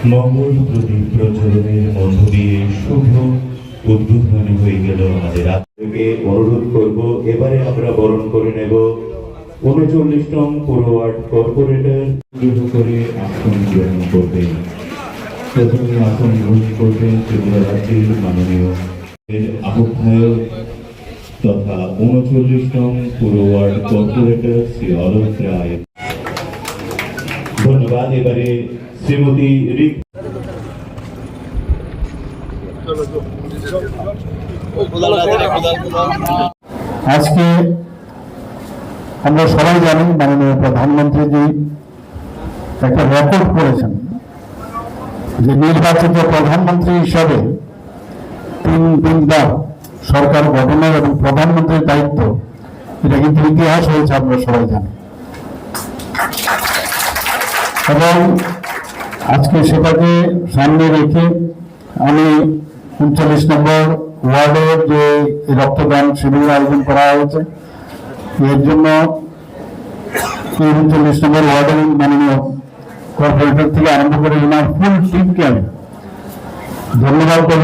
মঙ্গল প্রদীপ প্রজ্বলনের মধ্য দিয়ে শুভ উদ্বোধনী হয়ে গেল আমাদের। আপনাকে অনুরোধ করব, এবারে আমরা বরণ করে নেব ৩৯তম পুর ওয়ার্ড কর্পোরেটর করে আসন গ্রহণ করবেন। প্রথমে আসন গ্রহণ করবেন ত্রিপুরা রাজ্যের মাননীয় আহ্বায়ক তথা ৩৯তম পুর ওয়ার্ড কর্পোরেটর শ্রী অলোক রায়। ধন্যবাদ। এবারে শ্রীমতী রিক। আজকে আমরা সবাই জানি মাননীয় প্রধানমন্ত্রীজি একটা রেকর্ড করেছেন যে নির্বাচিত প্রধানমন্ত্রী হিসাবে তিনবার সরকার গঠনের এবং প্রধানমন্ত্রীর দায়িত্ব, এটা কিন্তু ইতিহাস হয়েছে, আমরা সবাই জানি। এবং আজকে সেটাকে সামনে রেখে আমি ৩৯ নম্বর ওয়ার্ডের যে রক্তদান শিবির আয়োজন করা হয়েছে, এর জন্য ৩৯ নম্বর ওয়ার্ডের মাননীয় কর্পোরেটর থেকে আরম্ভ করে ওনার ফুল টিমকে আমি ধন্যবাদ দেব।